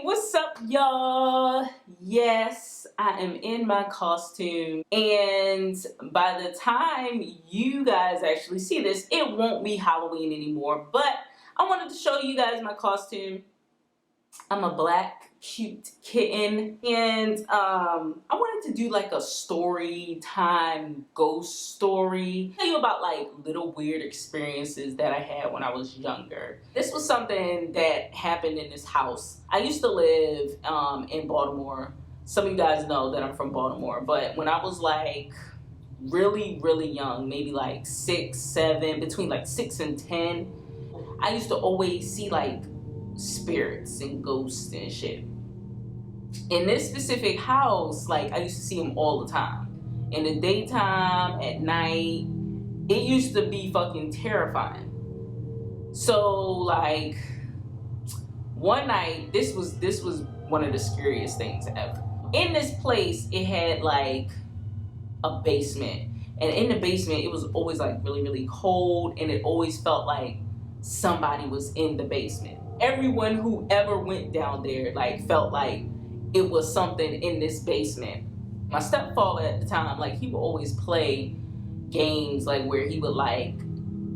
What's up, y'all? Yes, I am in my costume, and by the time you guys actually see this, it won't be Halloween anymore, but I wanted to show you guys my costume. I'm a black cute kitten, and I wanted to do like a story time ghost story, tell you about like little weird experiences that I had when I was younger. This was something that happened in this house. I used to live in Baltimore. Some of you guys know that I'm from Baltimore, but when I was like really young, maybe like 6, 7, between like 6 and 10, I used to always see like spirits and ghosts and shit. In this specific house, like I used to see them all the time. In the daytime, at night, it used to be fucking terrifying. So like one night, this was one of the scariest things ever. In this place, it had like a basement. And in the basement, it was always like really cold, and it always felt like somebody was in the basement. Everyone who ever went down there like felt like it was something in this basement. My stepfather at the time, like he would always play games like where he would like,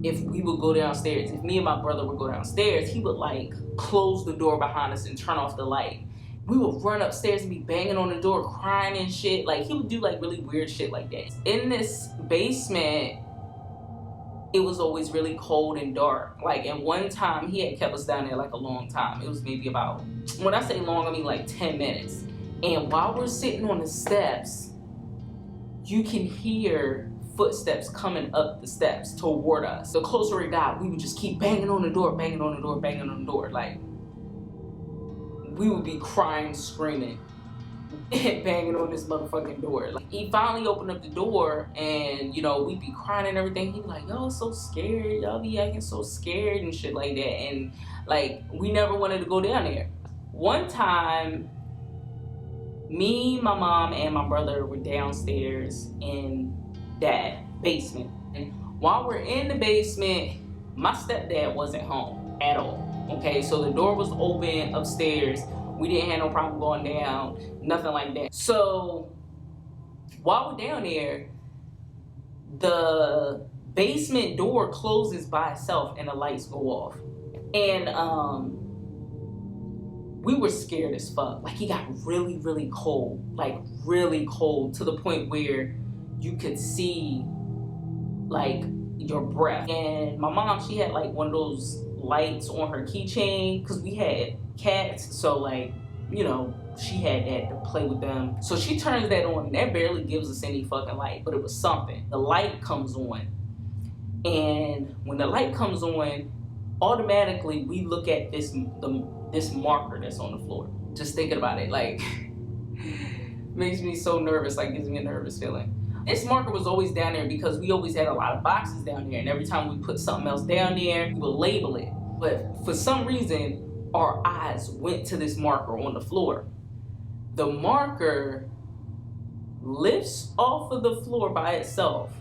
if we would go downstairs, if me and my brother would go downstairs, he would like close the door behind us and turn off the light. We would run upstairs and be banging on the door, crying and shit. Like he would do like really weird shit like that. In this basement, it was always really cold and dark. Like, and one time he had kept us down there like a long time. It was maybe about, when I say long, I mean like 10 minutes. And while we're sitting on the steps, you can hear footsteps coming up the steps toward us. The closer it got, we would just keep banging on the door, banging on the door, banging on the door. Like, we would be crying, screaming, and banging on this motherfucking door. Like, he finally opened up the door, and you know, we'd be crying and everything. He'd be like, y'all so scared, y'all be acting so scared and shit like that. And like, we never wanted to go down there. One time, me, my mom, and my brother were downstairs in that basement. And while we're in the basement, my stepdad wasn't home at all. Okay, so the door was open upstairs. We didn't have no problem going down, nothing like that. So while we're down there, the basement door closes by itself and the lights go off. And we were scared as fuck. Like, it got really cold, like really cold, to the point where you could see like your breath. And my mom, she had like one of those lights on her keychain, because we had cats, so like, you know, she had that to play with them. So she turns that on, and that barely gives us any fucking light, but it was something. The light comes on, and when the light comes on, automatically we look at this marker that's on the floor. Just thinking about it, like, makes me so nervous, like gives me a nervous feeling. This marker was always down there because we always had a lot of boxes down there, and every time we put something else down there, we would label it. But for some reason, our eyes went to this marker on the floor. The marker lifts off of the floor by itself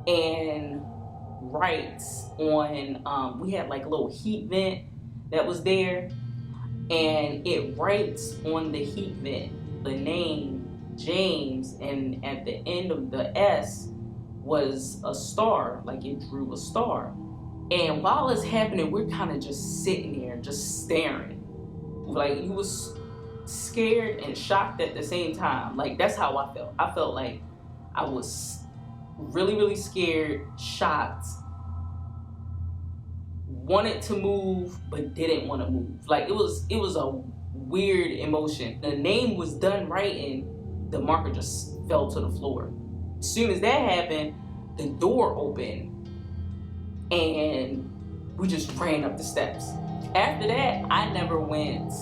and writes on, we had like a little heat vent that was there, and it writes on the heat vent the name James, and at the end of the S was a star, like it drew a star. And while it's happening, we're kind of just sitting there, just staring. Like, you was scared and shocked at the same time. Like, that's how I felt. I felt like I was really scared, shocked, wanted to move, but didn't want to move. Like, it was a weird emotion. The name was done writing, the marker just fell to the floor. As soon as that happened, the door opened, and we just ran up the steps. After that, I never went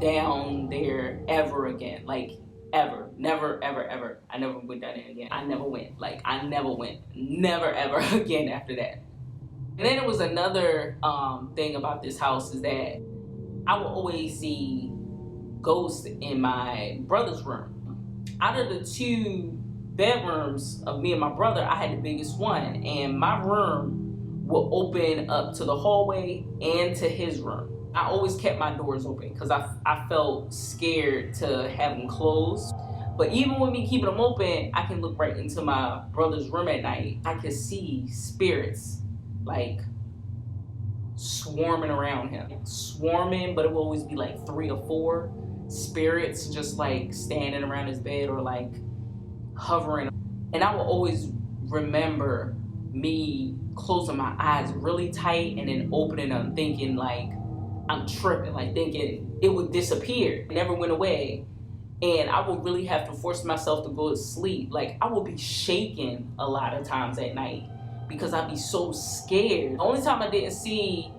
down there ever again. Like, ever. Never, ever. I never went down there again. I never went. Like, I never went. Never, ever again after that. And then there was another thing about this house, is that I would always see ghosts in my brother's room. Out of the 2 bedrooms of me and my brother, I had the biggest one, and my room will open up to the hallway and to his room. I always kept my doors open because I felt scared to have them closed. But even with me keeping them open, I can look right into my brother's room at night. I could see spirits like swarming around him. Swarming, but it will always be like 3 or 4 spirits just like standing around his bed or like hovering. And I will always remember me closing my eyes really tight and then opening them thinking like I'm tripping, like thinking it would disappear. It never went away. And I would really have to force myself to go to sleep. Like I would be shaking a lot of times at night because I'd be so scared. The only time I didn't see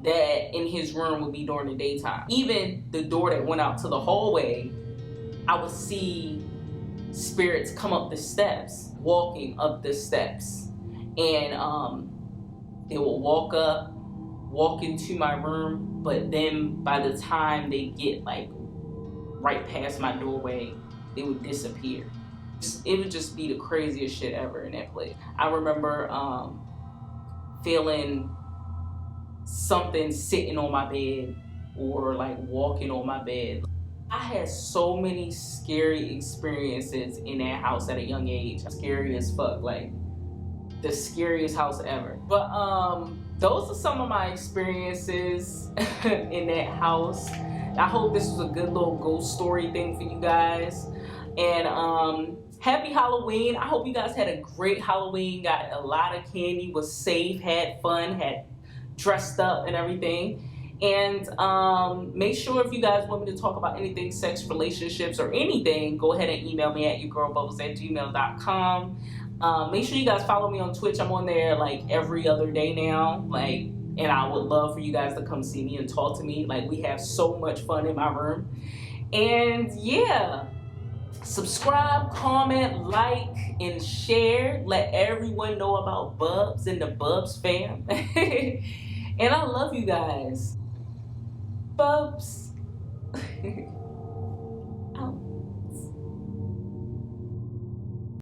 that in his room would be during the daytime. Even the door that went out to the hallway, I would see spirits come up the steps, walking up the steps. And they will walk into my room, but then by the time they get like right past my doorway, they would disappear. It would just be the craziest shit ever in that place. I remember feeling something sitting on my bed or like walking on my bed. I had so many scary experiences in that house at a young age. Scary as fuck, like the scariest house ever. But those are some of my experiences in that house. I hope this was a good little ghost story thing for you guys. And happy Halloween. I hope you guys had a great Halloween, got a lot of candy, was safe, had fun, had dressed up and everything. And make sure if you guys want me to talk about anything, sex, relationships, or anything, go ahead and email me at yourgirlbubbz@gmail.com. Make sure you guys follow me on Twitch. I'm on there like every other day now. And I would love for you guys to come see me and talk to me. Like, we have so much fun in my room. And yeah, subscribe, comment, like, and share. Let everyone know about Bubbz and the Bubbz fam. And I love you guys. Bubbz.